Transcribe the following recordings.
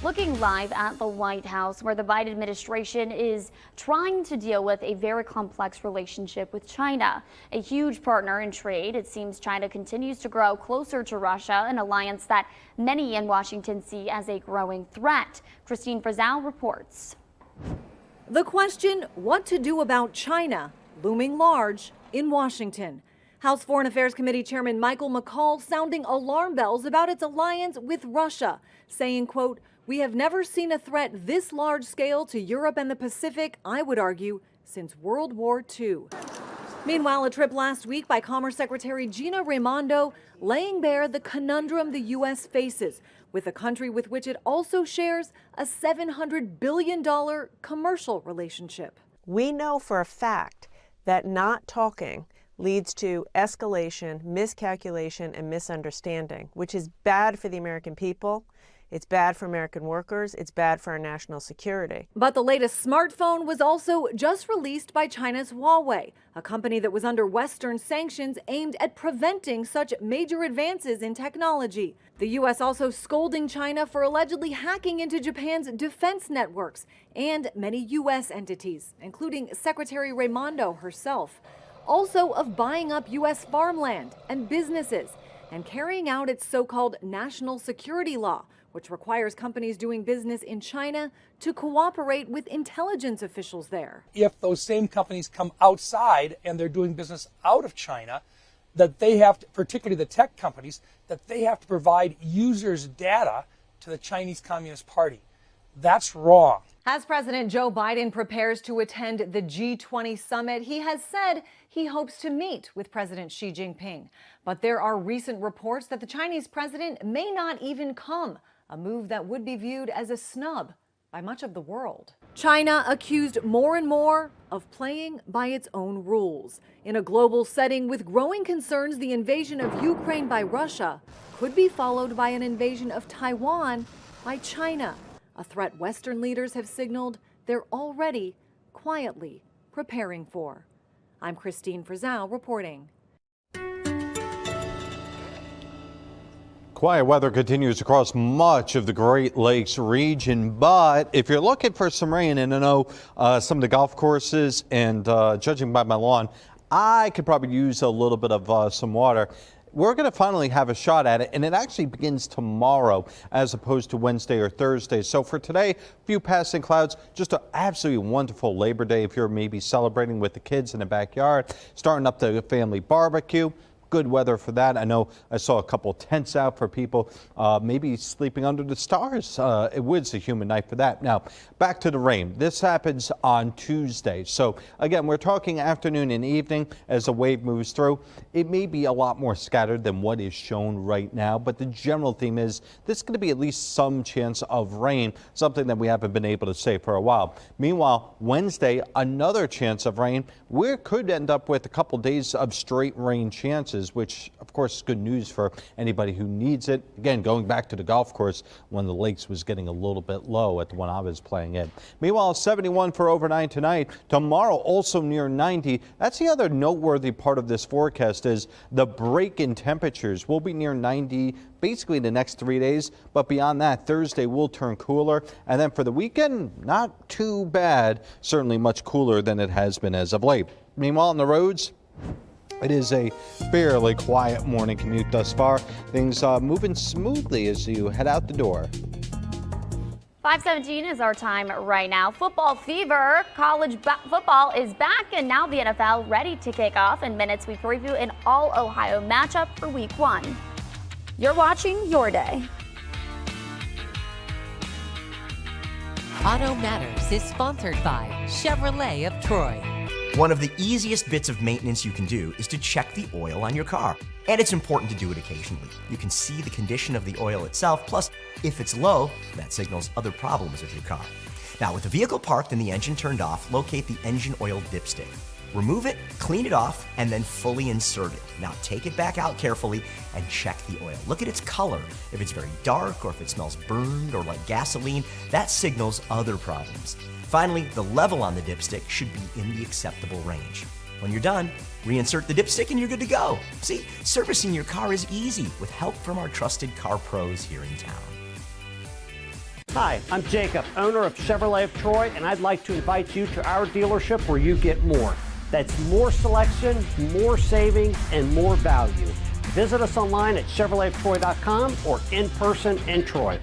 Looking live at the White House, where the Biden administration is trying to deal with a very complex relationship with China. A huge partner in trade, it seems China continues to grow closer to Russia, an alliance that many in Washington see as a growing threat. Christine Frizzell reports. The question, what to do about China, looming large in Washington. House Foreign Affairs Committee Chairman Michael McCaul sounding alarm bells about its alliance with Russia, saying, quote, "We have never seen a threat this large scale to Europe and the Pacific, I would argue, since World War II. Meanwhile, a trip last week by Commerce Secretary Gina Raimondo laying bare the conundrum the U.S. faces with a country with which it also shares a $700 billion commercial relationship. We know for a fact that not talking leads to escalation, miscalculation, and misunderstanding, which is bad for the American people. It's bad for American workers. It's bad for our national security. But the latest smartphone was also just released by China's Huawei, a company that was under Western sanctions aimed at preventing such major advances in technology. The U.S. also scolding China for allegedly hacking into Japan's defense networks and many U.S. entities, including Secretary Raimondo herself. Also of buying up U.S. farmland and businesses and carrying out its so-called national security law, which requires companies doing business in China to cooperate with intelligence officials there. If those same companies come outside and they're doing business out of China, that they have to, particularly the tech companies, that they have to provide users' data to the Chinese Communist Party. That's wrong. As President Joe Biden prepares to attend the G20 summit, he has said he hopes to meet with President Xi Jinping. But there are recent reports that the Chinese president may not even come, a move that would be viewed as a snub by much of the world. China accused more and more of playing by its own rules. In a global setting with growing concerns, the invasion of Ukraine by Russia could be followed by an invasion of Taiwan by China, a threat Western leaders have signaled they're already quietly preparing for. I'm Christine Frizzell reporting. Quiet weather continues across much of the Great Lakes region, but if you're looking for some rain, and I know some of the golf courses and judging by my lawn, I could probably use a little bit of some water. We're going to finally have a shot at it, and it actually begins tomorrow as opposed to Wednesday or Thursday. So for today, a few passing clouds, just an absolutely wonderful Labor Day if you're maybe celebrating with the kids in the backyard, starting up the family barbecue. Good weather for that. I know I saw a couple tents out for people, maybe sleeping under the stars. It was a humid night for that. Now, back to the rain. This happens on Tuesday. So, again, we're talking afternoon and evening as a wave moves through. It may be a lot more scattered than what is shown right now, but the general theme is there's going to be at least some chance of rain, something that we haven't been able to say for a while. Meanwhile, Wednesday, another chance of rain. We could end up with a couple days of straight rain chances, which of course is good news for anybody who needs it. Again, going back to the golf course when the lakes was getting a little bit low at the one I was playing in. Meanwhile, 71 for overnight tonight. Tomorrow also near 90. That's the other noteworthy part of this forecast is the break in temperatures. We'll be near 90 basically the next 3 days, but beyond that, Thursday will turn cooler. And then for the weekend, not too bad. Certainly much cooler than it has been as of late. Meanwhile, on the roads, it is a fairly quiet morning commute thus far. Things moving smoothly as you head out the door. 5:17 is our time right now. Football fever. College football is back, and now the NFL ready to kick off. In minutes, we preview an all-Ohio matchup for Week 1. You're watching Your Day. Auto Matters is sponsored by Chevrolet of Troy. One of the easiest bits of maintenance you can do is to check the oil on your car. And it's important to do it occasionally. You can see the condition of the oil itself, plus if it's low, that signals other problems with your car. Now, with the vehicle parked and the engine turned off, locate the engine oil dipstick. Remove it, clean it off, and then fully insert it. Now take it back out carefully and check the oil. Look at its color. If it's very dark or if it smells burned or like gasoline, that signals other problems. Finally, the level on the dipstick should be in the acceptable range. When you're done, reinsert the dipstick and you're good to go. See, servicing your car is easy with help from our trusted car pros here in town. Hi, I'm Jacob, owner of Chevrolet of Troy, and I'd like to invite you to our dealership where you get more. That's more selection, more savings, and more value. Visit us online at ChevroletTroy.com or in person in Troy.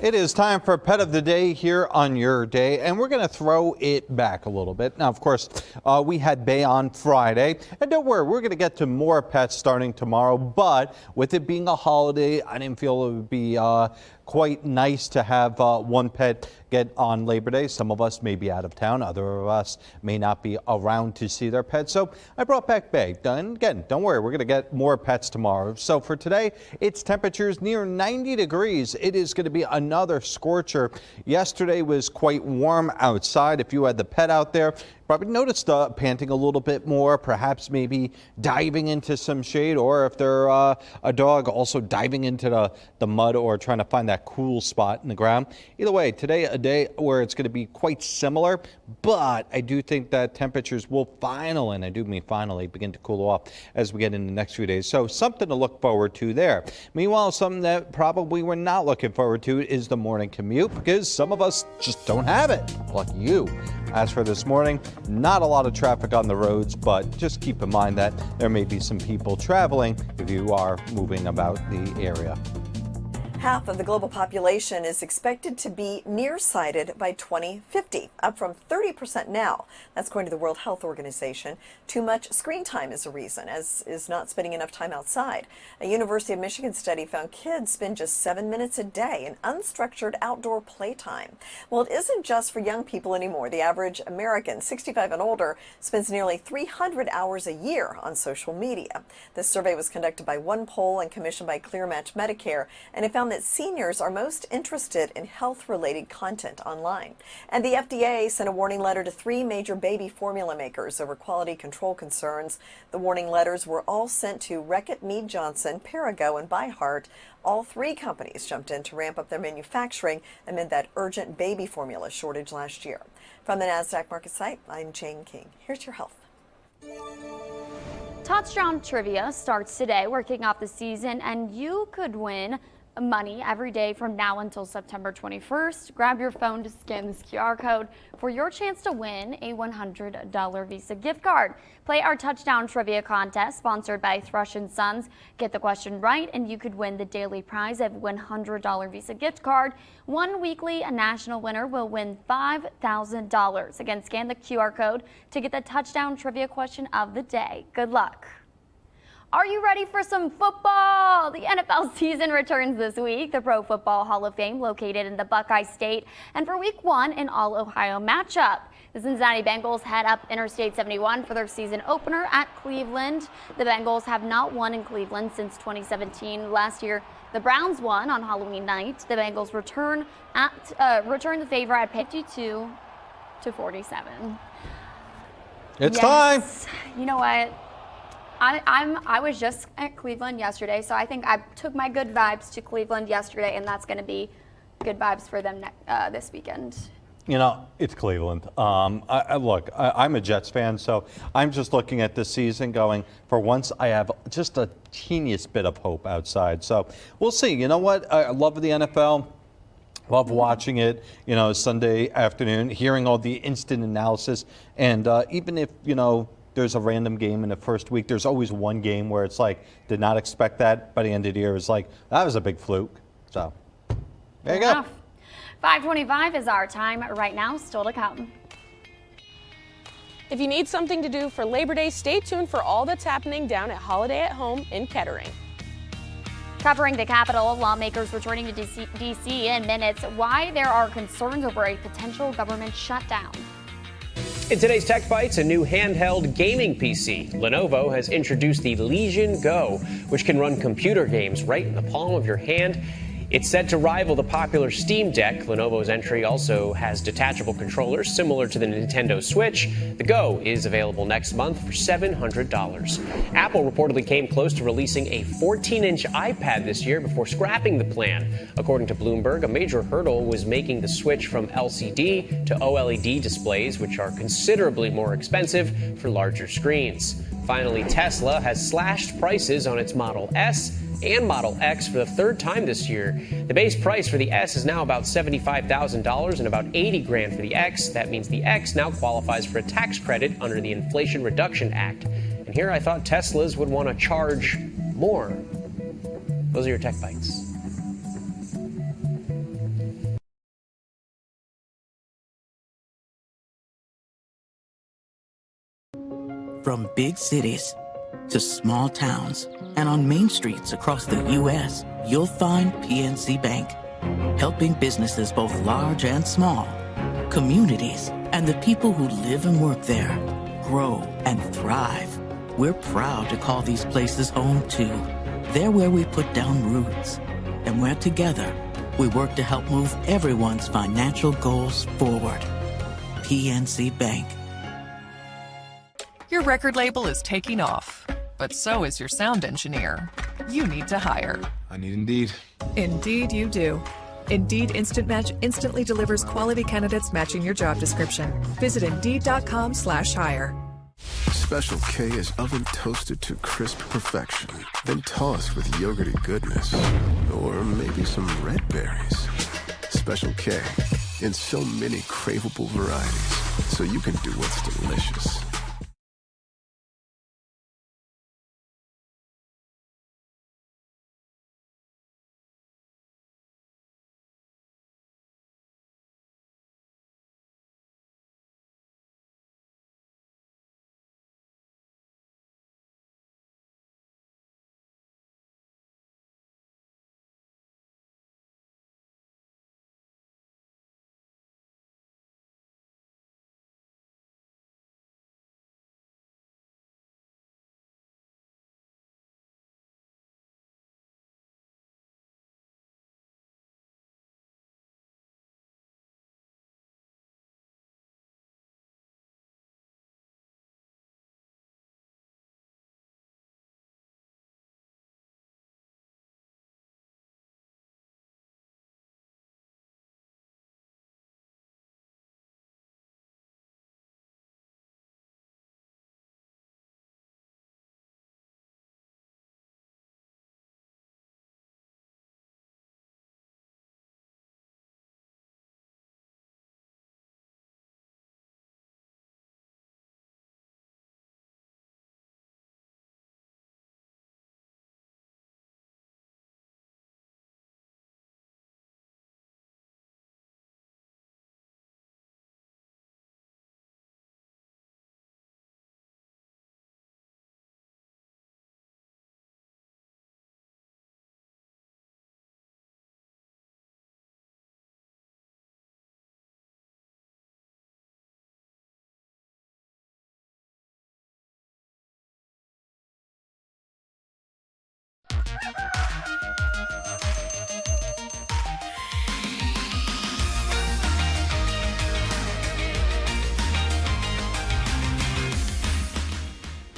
It is time for Pet of the Day here on Your Day, and we're going to throw it back a little bit. Now, of course, we had Bay on Friday, and don't worry, we're going to get to more pets starting tomorrow, but with it being a holiday, I didn't feel it would be quite nice to have one pet get on Labor Day. Some of us may be out of town, other of us may not be around to see their pets, so I brought back Bay. And again, don't worry, we're going to get more pets tomorrow. So for today, it's temperatures near 90 degrees. It is going to be another scorcher. Yesterday was quite warm outside. If you had the pet out there, probably noticed panting a little bit more, perhaps maybe diving into some shade, or if they're a dog, also diving into the mud or trying to find that cool spot in the ground. Either way, today a day where it's going to be quite similar, but I do think that temperatures will finally, and I do mean finally, begin to cool off as we get in the next few days. So something to look forward to there. Meanwhile, something that probably we're not looking forward to is the morning commute, because some of us just don't have it, like you. As for this morning, not a lot of traffic on the roads, but just keep in mind that there may be some people traveling if you are moving about the area. Half of the global population is expected to be nearsighted by 2050, up from 30% now. That's according to the World Health Organization. Too much screen time is a reason, as is not spending enough time outside. A University of Michigan study found kids spend just 7 minutes a day in unstructured outdoor playtime. Well, it isn't just for young people anymore. The average American, 65 and older, spends nearly 300 hours a year on social media. This survey was conducted by OnePoll and commissioned by ClearMatch Medicare, and it found found that seniors are most interested in health-related content online. And the FDA sent a warning letter to 3 major baby formula makers over quality control concerns. The warning letters were all sent to Reckitt, Mead Johnson, Perrigo, and ByHeart. All 3 companies jumped in to ramp up their manufacturing amid that urgent baby formula shortage last year. From the NASDAQ market site, I'm Jane King. Here's your health. Touchdown Trivia starts today. We're kicking off the season, and you could win money every day from now until September 21st. Grab your phone to scan this QR code for your chance to win a $100 Visa gift card. Play our Touchdown Trivia contest sponsored by Thrush & Sons. Get the question right and you could win the daily prize of $100 Visa gift card. One weekly national winner will win $5,000. Again, scan the QR code to get the Touchdown Trivia question of the day. Good luck. Are you ready for some football? The NFL season returns this week. The Pro Football Hall of Fame located in the Buckeye State, and for week 1, an all-Ohio matchup. The Cincinnati Bengals head up Interstate 71 for their season opener at Cleveland. The Bengals have not won in Cleveland since 2017. Last year, the Browns won on Halloween night. The Bengals return the favor at 52-47. It's time. You know what? I was just at Cleveland yesterday, so I think I took my good vibes to Cleveland yesterday, and that's going to be good vibes for them this weekend. You know, it's Cleveland. I'm a Jets fan, so I'm just looking at this season going, for once I have just a teeniest bit of hope outside. So we'll see. You know what? I love the NFL. Love watching it, you know, Sunday afternoon, hearing all the instant analysis. And even if, you know, there's a random game in the first week, there's always one game where it's like, did not expect that. By the end of the year, it's like, that was a big fluke. So there you go. 5:25 is our time right now, still to come. If you need something to do for Labor Day, stay tuned for all that's happening down at Holiday at Home in Kettering. Covering the Capitol, lawmakers returning to D.C. in minutes. Why there are concerns over a potential government shutdown. In today's Tech Bites, a new handheld gaming PC. Lenovo has introduced the Legion Go, which can run computer games right in the palm of your hand. It's set to rival the popular Steam Deck. Lenovo's entry also has detachable controllers similar to the Nintendo Switch. The Go is available next month for $700. Apple reportedly came close to releasing a 14-inch iPad this year before scrapping the plan. According to Bloomberg, a major hurdle was making the switch from LCD to OLED displays, which are considerably more expensive for larger screens. Finally, Tesla has slashed prices on its Model S and Model X for the 3rd time this year. The base price for the S is now about $75,000 and about $80,000 for the X. That means the X now qualifies for a tax credit under the Inflation Reduction Act. And here I thought Teslas would want to charge more. Those are your Tech Bites. From big cities to small towns and on main streets across the U.S., you'll find PNC Bank, helping businesses both large and small, communities, and the people who live and work there grow and thrive. We're proud to call these places home, too. They're where we put down roots and where together we work to help move everyone's financial goals forward. PNC Bank. Your record label is taking off, but so is your sound engineer. You need to hire. I need Indeed. Indeed you do. Indeed Instant Match instantly delivers quality candidates matching your job description. Visit Indeed.com/hire. Special K is oven toasted to crisp perfection, then tossed with yogurty goodness. Or maybe some red berries. Special K in so many craveable varieties, so you can do what's delicious.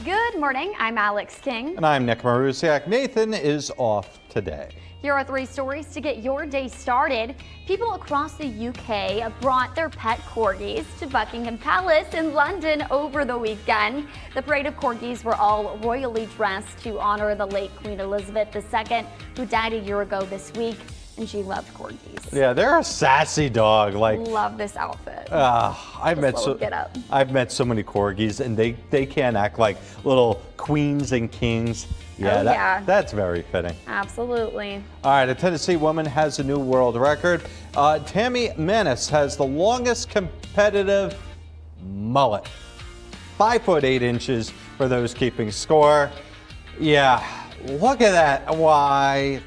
Good morning, I'm Alex King. And I'm Nick Marusiak. Nathan is off today. Here are 3 stories to get your day started. People across the UK brought their pet corgis to Buckingham Palace in London over the weekend. The parade of corgis were all royally dressed to honor the late Queen Elizabeth II, who died a year ago this week, and she loved corgis. Yeah, they're a sassy dog. Love this outfit. I've met so many corgis, and they can act like little queens and kings. Yeah, that's very fitting. Absolutely. All right, a Tennessee woman has a new world record. Tammy Menace has the longest competitive mullet. 5 foot 8 inches for those keeping score. Yeah, look at that. Why?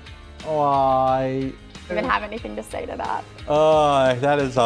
I don't even have anything to say to that. That is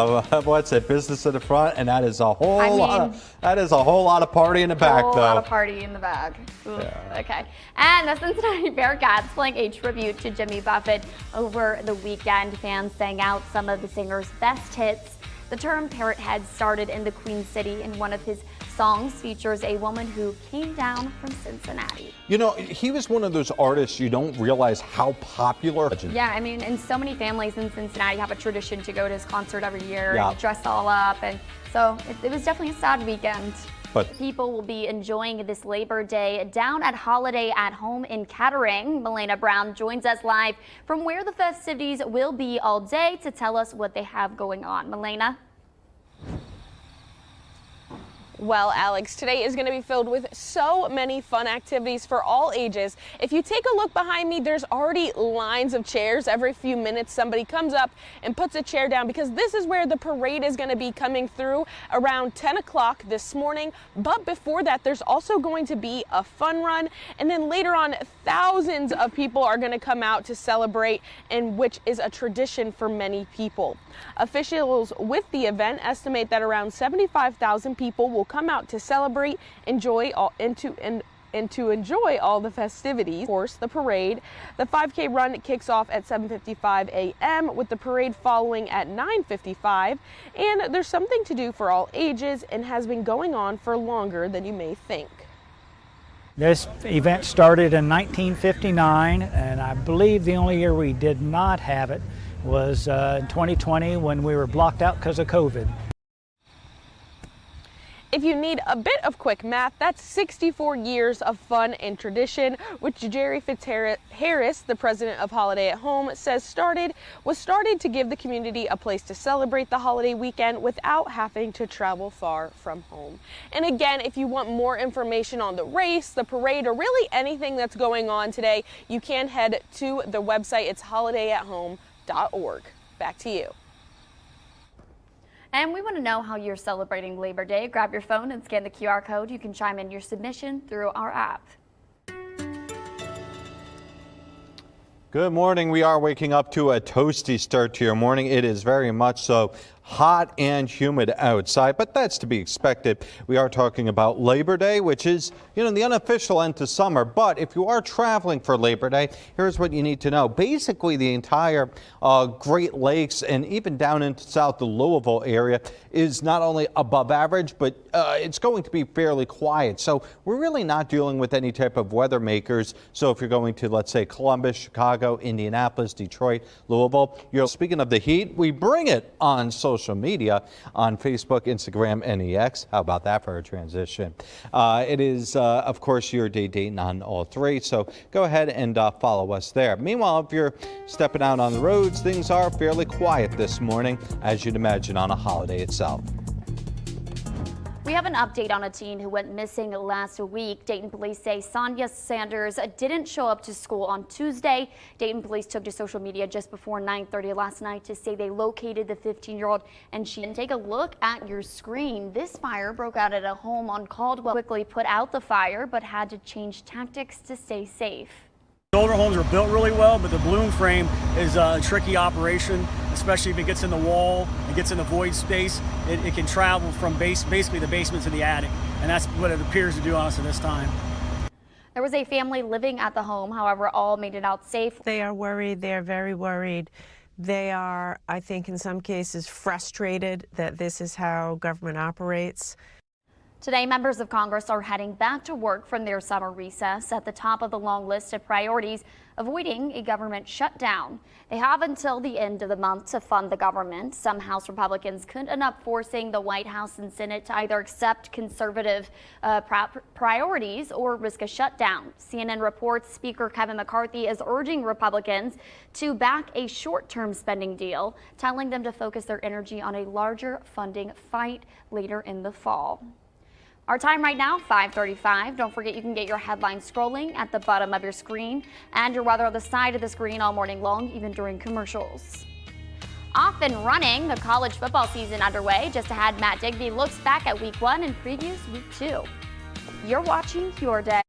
what's it? Business in the front, and that is a whole lot of party in the back, though. A lot of party in the back. Yeah. Okay. And the Cincinnati Bearcats playing a tribute to Jimmy Buffett over the weekend. Fans sang out some of the singer's best hits. The term parrot head started in the Queen City, and one of his songs features a woman who came down from Cincinnati. You know, he was one of those artists you don't realize how popular. Yeah, I mean, and so many families in Cincinnati have a tradition to go to his concert every year and dress all up, and so it was definitely a sad weekend. But people will be enjoying this Labor Day down at Holiday at Home in Kettering. Milena Brown joins us live from where the festivities will be all day to tell us what they have going on. Milena? Well, Alex, today is going to be filled with so many fun activities for all ages. If you take a look behind me, there's already lines of chairs. Every few minutes, somebody comes up and puts a chair down because this is where the parade is going to be coming through around 10 o'clock this morning. But before that, there's also going to be a fun run. And then later on, thousands of people are going to come out to celebrate, and which is a tradition for many people. Officials with the event estimate that around 75,000 people will come out to celebrate, and to enjoy all the festivities. Of course, the parade. The 5K run kicks off at 7:55 a.m. with the parade following at 9:55. And there's something to do for all ages and has been going on for longer than you may think. This event started in 1959, and I believe the only year we did not have it was in 2020 when we were blocked out because of COVID. If you need a bit of quick math, that's 64 years of fun and tradition, which Jerry Fitzharris, the president of Holiday at Home, says was started to give the community a place to celebrate the holiday weekend without having to travel far from home. And again, if you want more information on the race, the parade, or really anything that's going on today, you can head to the website. It's holidayathome.org. Back to you. And we want to know how you're celebrating Labor Day. Grab your phone and scan the QR code. You can chime in your submission through our app. good morning. We are waking up to a toasty start to your morning. It is very much so. Hot and humid outside, but that's to be expected. We are talking about Labor Day, which is, the unofficial end to summer. But if you are traveling for Labor Day, here's what you need to know. Basically, the entire Great Lakes and even down into south the Louisville area is not only above average, but it's going to be fairly quiet. So we're really not dealing with any type of weather makers. So if you're going to, let's say, Columbus, Chicago, Indianapolis, Detroit, Louisville, speaking of the heat, we bring it on social media on Facebook, Instagram, and X. How about that for a transition? It is, of course, your day Dayton on all three, so go ahead and follow us there. Meanwhile, if you're stepping out on the roads, things are fairly quiet this morning, as you'd imagine on a holiday itself. We have an update on a teen who went missing last week. Dayton police say Sonia Sanders didn't show up to school on Tuesday. Dayton police took to social media just before 9:30 last night to say they located the 15-year-old, and she didn't. Take a look at your screen. This fire broke out at a home on Caldwell. Quickly put out the fire, but had to change tactics to stay safe. The older homes are built really well, but the balloon frame is a tricky operation, especially if it gets in the wall, it gets in the void space. It can travel from basically the basement to the attic, and that's what it appears to do on us at this time. There was a family living at the home, however, all made it out safe. They are worried. They're very worried. They are, I think, in some cases frustrated that this is how government operates. Today, members of Congress are heading back to work from their summer recess. At the top of the long list of priorities, avoiding a government shutdown. They have until the end of the month to fund the government. Some House Republicans could end up forcing the White House and Senate to either accept conservative priorities or risk a shutdown. CNN reports Speaker Kevin McCarthy is urging Republicans to back a short-term spending deal, telling them to focus their energy on a larger funding fight later in the fall. Our time right now, 5:35. Don't forget you can get your headlines scrolling at the bottom of your screen and your weather on the side of the screen all morning long, even during commercials. Off and running, the college football season underway. Just ahead, Matt Digby looks back at week 1 and previews week 2. You're watching Your Day.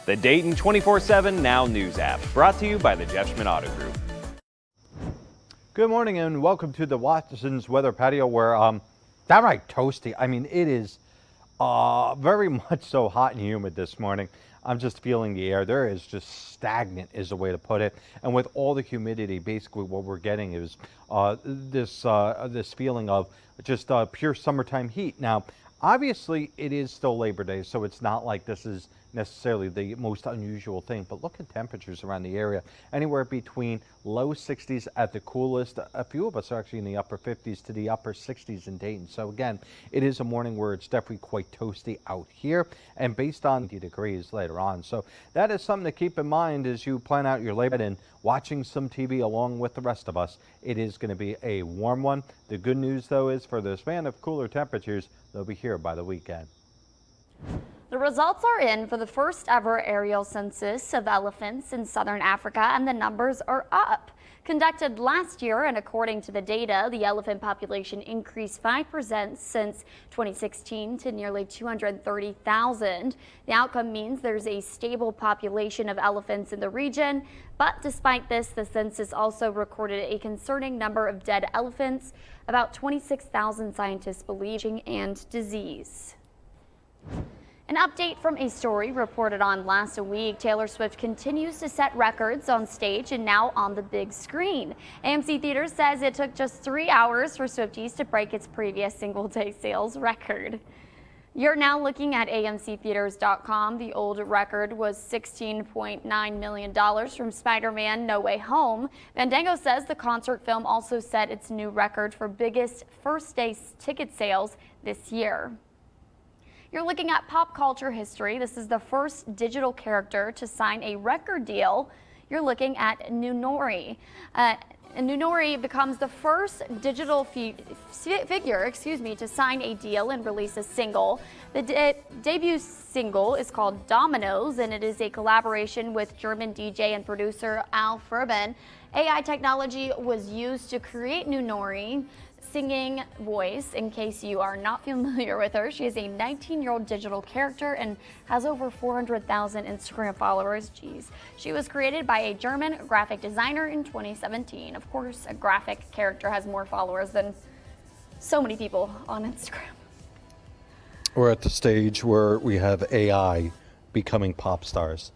the Dayton 24/7 Now News app, brought to you by the Jeff Schmidt Auto Group. Good morning and welcome to the Watson's Weather Patio, where downright toasty. I mean, it is very much so hot and humid this morning. I'm just feeling the air. There is just stagnant is the way to put it. And with all the humidity, basically what we're getting is this feeling of just pure summertime heat. Now, obviously, it is still Labor Day, so it's not like this is necessarily the most unusual thing, but look at temperatures around the area, anywhere between low 60s at the coolest. A few of us are actually in the upper 50s to the upper 60s in Dayton. So again, it is a morning where it's definitely quite toasty out here, and based on 80 degrees later on. So that is something to keep in mind as you plan out your Labor Day and watching some TV along with the rest of us. It is going to be a warm one. The good news, though, is for the span of cooler temperatures, they'll be here by the weekend. The results are in for the first ever aerial census of elephants in southern Africa, and the numbers are up. Conducted last year, and according to the data, the elephant population increased 5% since 2016 to nearly 230,000. The outcome means there's a stable population of elephants in the region, but despite this, the census also recorded a concerning number of dead elephants, about 26,000 scientists believe, and disease. An update from a story reported on last week. Taylor Swift continues to set records on stage and now on the big screen. AMC Theaters says it took just 3 hours for Swifties to break its previous single-day sales record. You're now looking at AMCtheaters.com. The old record was $16.9 million from Spider-Man No Way Home. Fandango says the concert film also set its new record for biggest first-day ticket sales this year. You're looking at pop culture history. This is the first digital character to sign a record deal. You're looking at Nunori. Nunori becomes the first digital figure to sign a deal and release a single. The debut single is called Dominoes, and it is a collaboration with German DJ and producer Al Furban. AI technology was used to create Nunori singing voice. In case you are not familiar with her, she is a 19-year-old digital character and has over 400,000 Instagram followers. Jeez. She was created by a German graphic designer in 2017. Of course, a graphic character has more followers than so many people on Instagram. We're at the stage where we have AI becoming pop stars.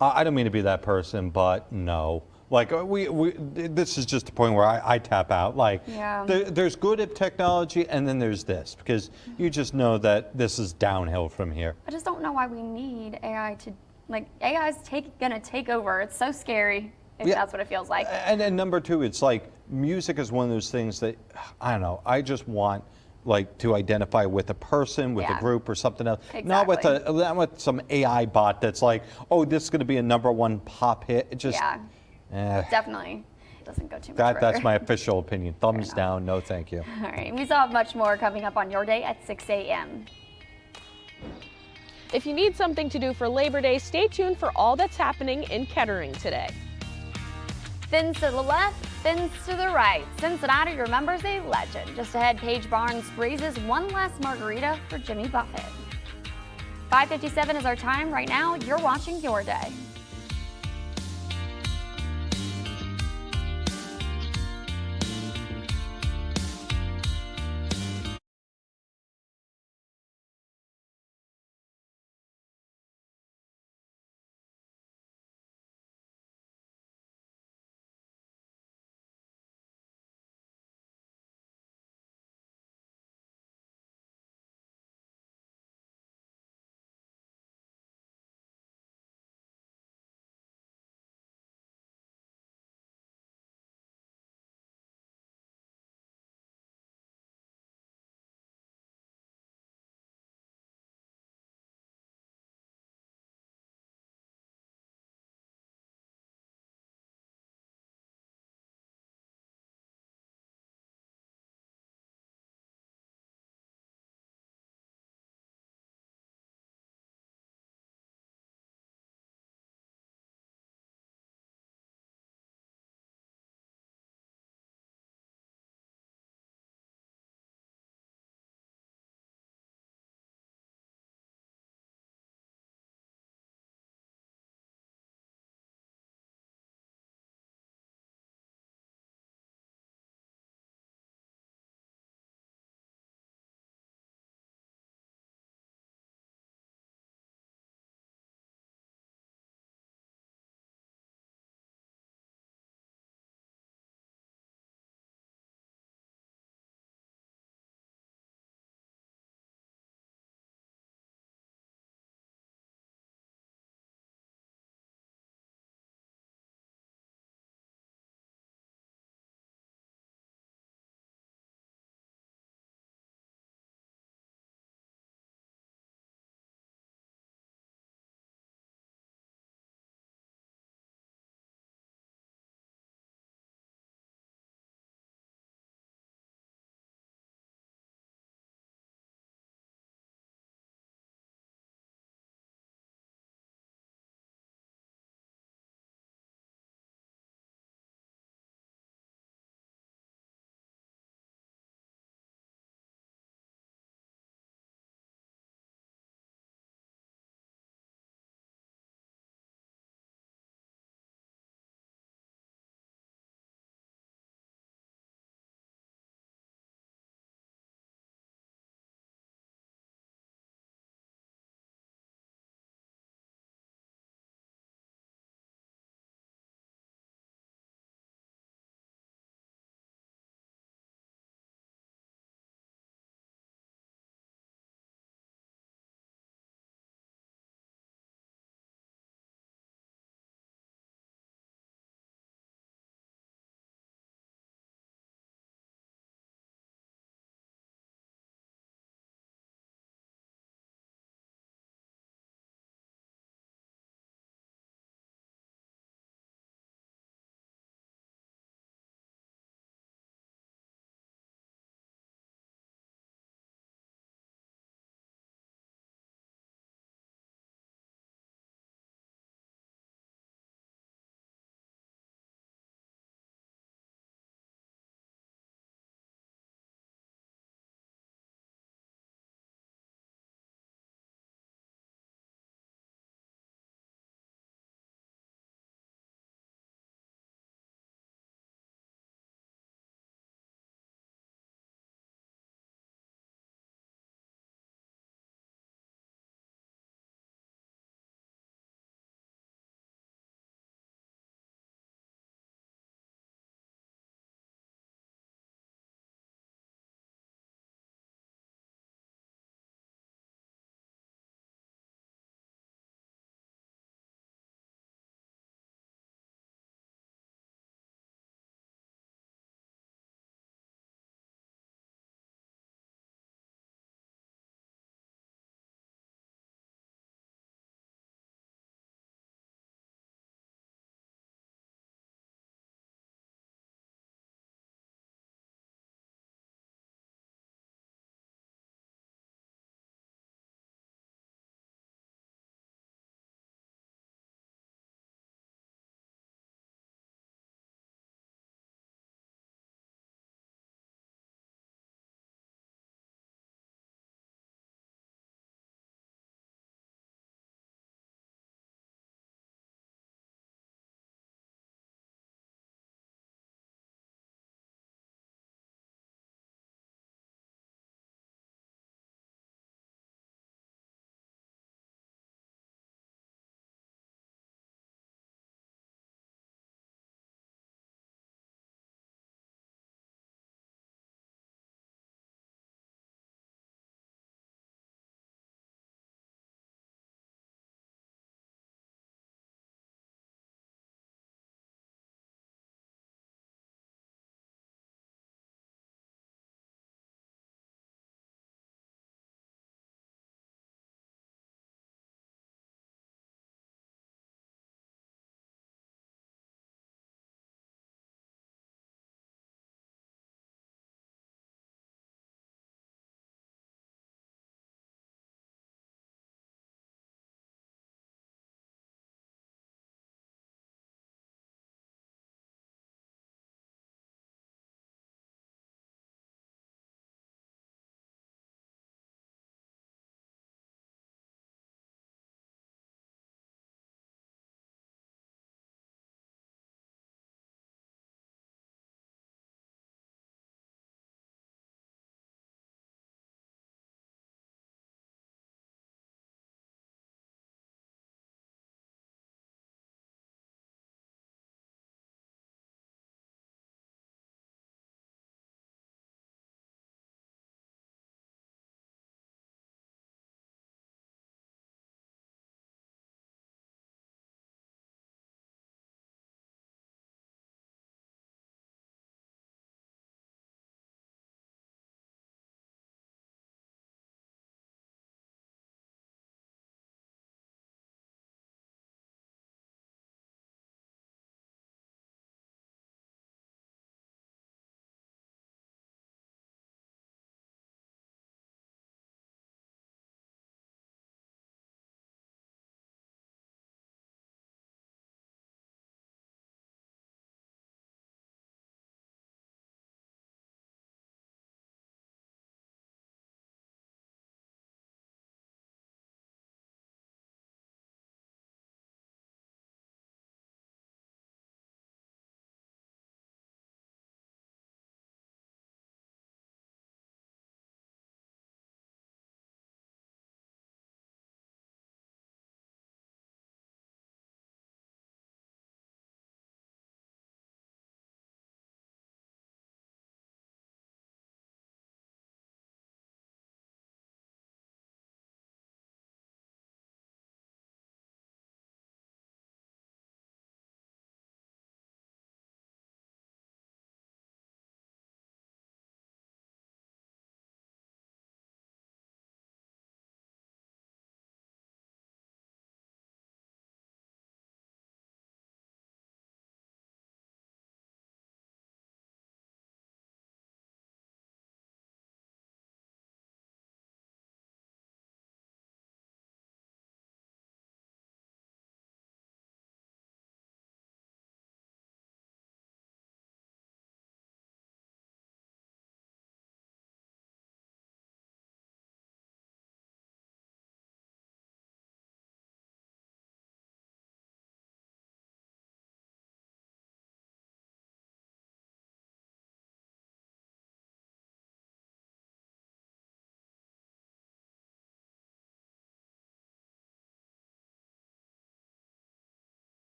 I don't mean to be that person, but no. Like, this is just the point where I tap out. Like, there's good at technology, and then there's this, because you just know that this is downhill from here. I just don't know why we need AI to, like, AI is gonna take over. It's so scary if that's what it feels like. And then number two, it's like, music is one of those things that, I don't know, I just want, like, to identify with a person, with a group, or something else. Exactly. Not with some AI bot that's like, oh, this is going to be a #1 pop hit. It just, definitely. It doesn't go too much further. That's my official opinion. Thumbs down. No, thank you. All right. We still have much more coming up on your day at 6 a.m. If you need something to do for Labor Day, stay tuned for all that's happening in Kettering today. Fins to the left, fins to the right. Cincinnati remembers a legend. Just ahead, Paige Barnes raises one last margarita for Jimmy Buffett. 5:57 is our time right now. You're watching Your Day.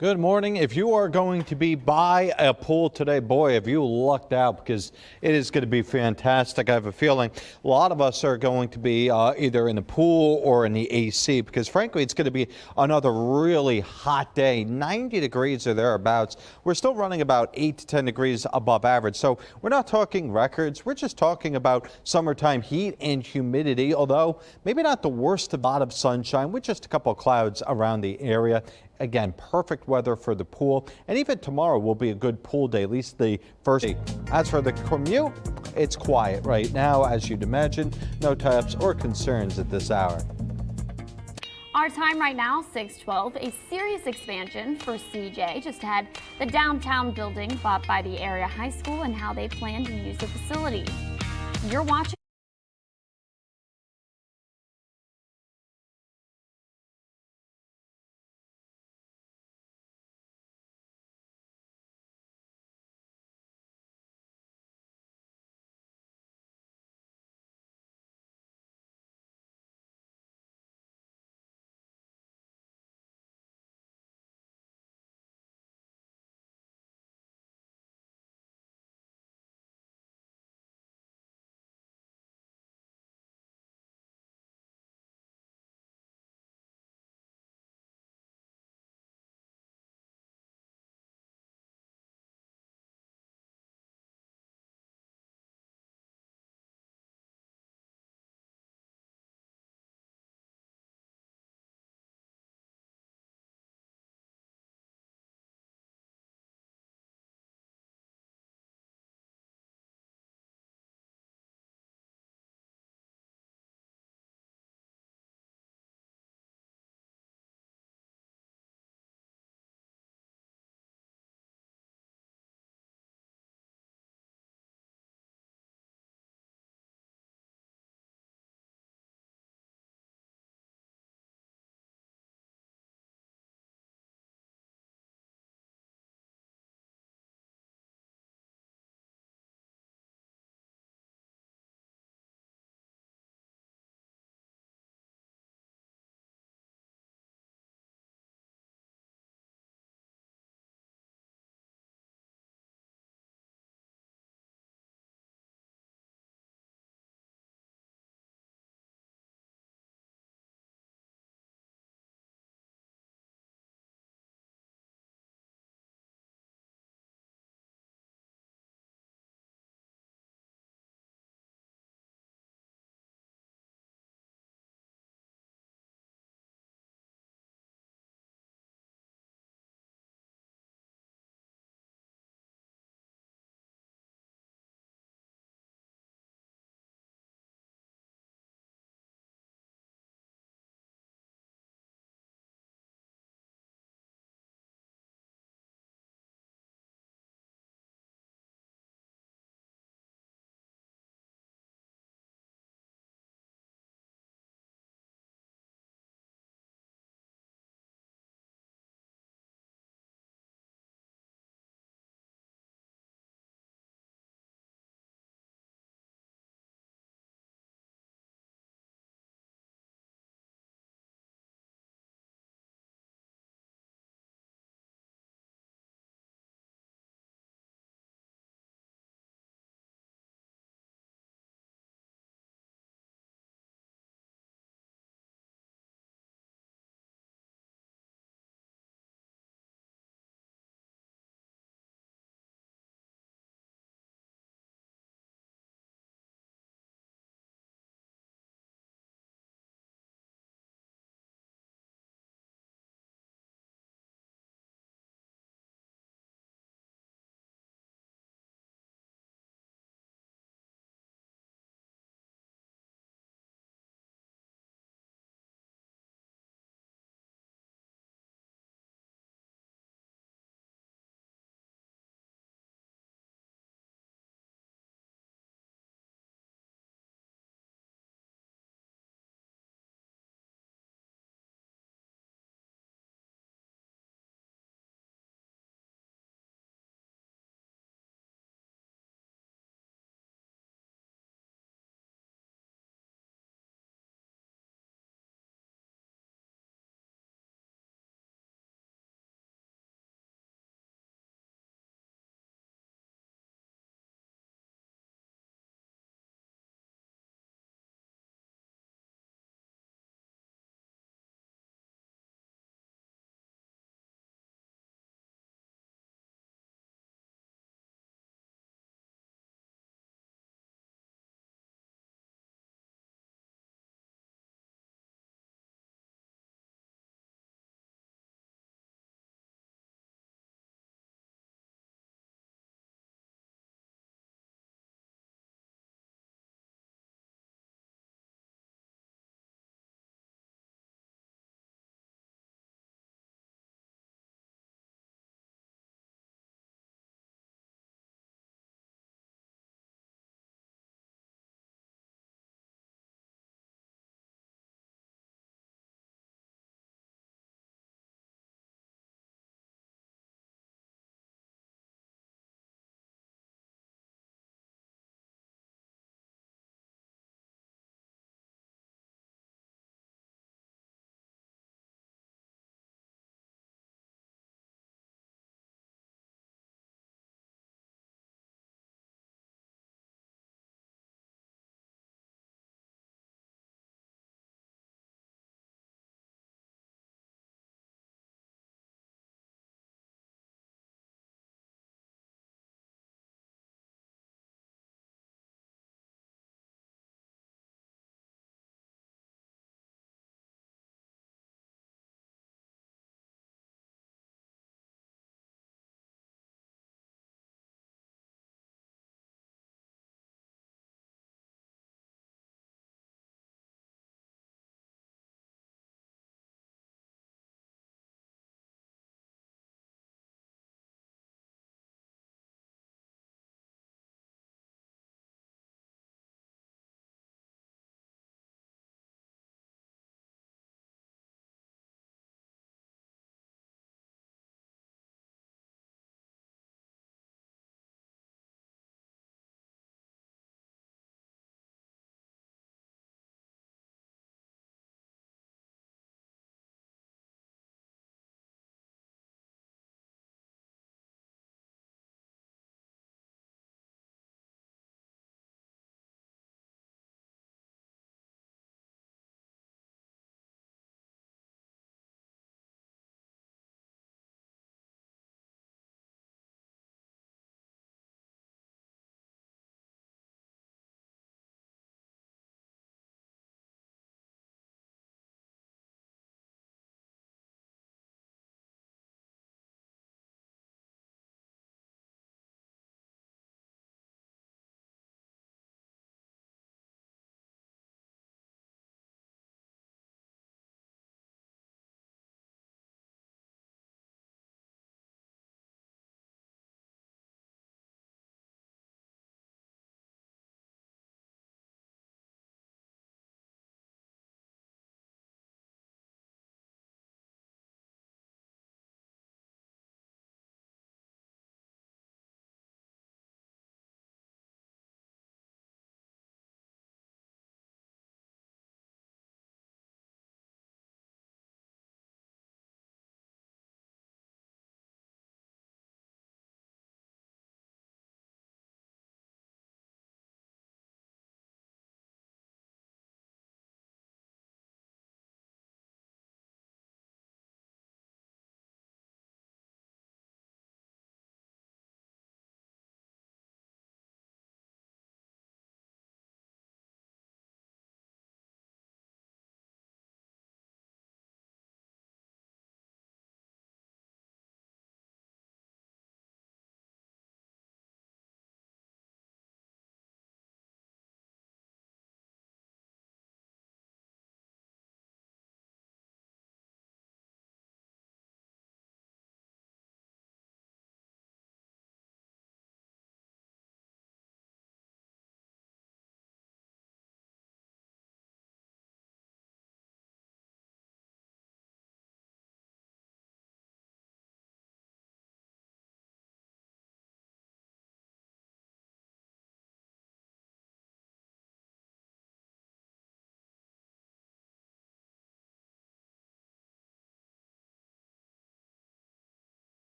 Good morning. If you are going to be by a pool today, boy, have you lucked out, because it is going to be fantastic. I have a feeling a lot of us are going to be either in the pool or in the AC, because frankly, it's going to be another really hot day. 90 degrees or thereabouts. We're still running about 8 to 10 degrees above average. So we're not talking records. We're just talking about summertime heat and humidity, although maybe not the worst of a lot of sunshine with just a couple of clouds around the area. Again, perfect weather for the pool, and even tomorrow will be a good pool day, at least the first day. As for the commute, it's quiet right now, as you'd imagine. No tie-ups or concerns at this hour. Our time right now, 6:12, a serious expansion for CJ. Just had the downtown building bought by the area high school and how they plan to use the facility. You're watching.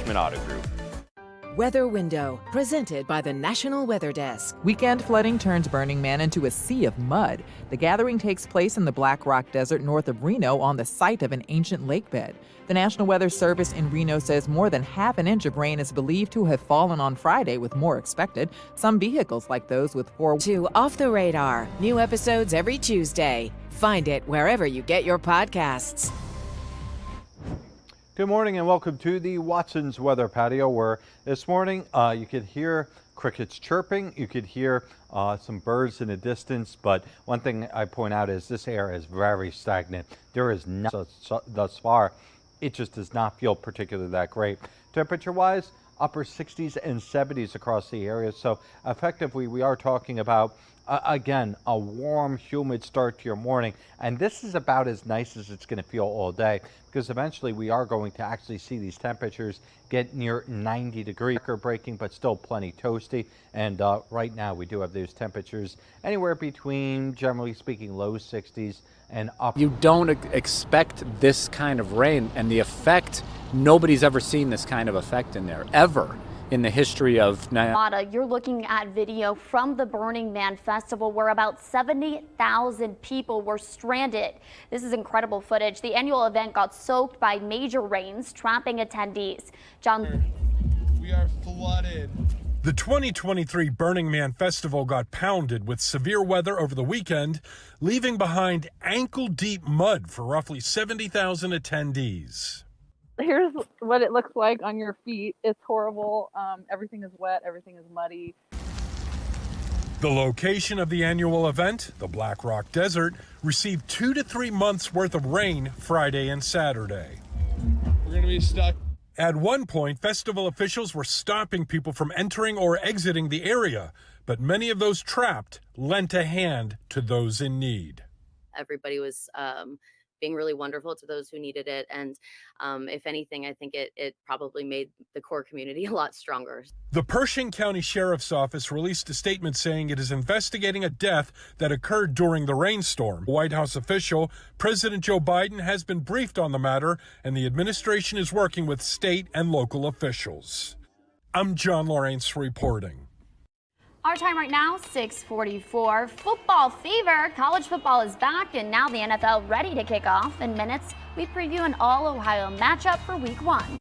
Jeffschmidt Auto Group. Weather Window, presented by the National Weather Desk. Weekend flooding turns Burning Man into a sea of mud. The gathering takes place in the Black Rock Desert north of Reno on the site of an ancient lake bed. The National Weather Service in Reno says more than half an inch of rain is believed to have fallen on Friday, with more expected. Some vehicles, like those with To Off the Radar, new episodes every Tuesday. Find it wherever you get your podcasts. Good morning and welcome to the Watson's Weather Patio, where this morning you could hear crickets chirping, you could hear some birds in the distance, but one thing I point out is this air is very stagnant. There is not, thus far, it just does not feel particularly that great. Temperature-wise, upper 60s and 70s across the area, so effectively we are talking about again, a warm, humid start to your morning, and this is about as nice as it's going to feel all day, because eventually we are going to actually see these temperatures get near 90 degrees, breaking, but still plenty toasty. And right now we do have those temperatures anywhere between, generally speaking, low 60s and up. You don't expect this kind of rain, and the effect, nobody's ever seen this kind of effect in there, ever. In the history of You're looking at video from the Burning Man Festival, where about 70,000 people were stranded. This is incredible footage. The annual event got soaked by major rains, trapping attendees. John, we are flooded. The 2023 Burning Man Festival got pounded with severe weather over the weekend, leaving behind ankle-deep mud for roughly 70,000 attendees. Here's what it looks like on your feet. It's horrible. Everything is wet. Everything is muddy. The location of the annual event, the Black Rock Desert, received 2 to 3 months worth of rain Friday and Saturday. We're going to be stuck. At one point, festival officials were stopping people from entering or exiting the area, but many of those trapped lent a hand to those in need. Everybody was being really wonderful to those who needed it. And if anything, I think it probably made the core community a lot stronger. The Pershing County Sheriff's Office released a statement saying it is investigating a death that occurred during the rainstorm. White House official, President Joe Biden, has been briefed on the matter, and the administration is working with state and local officials. I'm John Lawrence reporting. our time right now, 6:44. Football fever. College football is back, and now the NFL ready to kick off. In minutes, we preview an all-Ohio matchup for Week 1.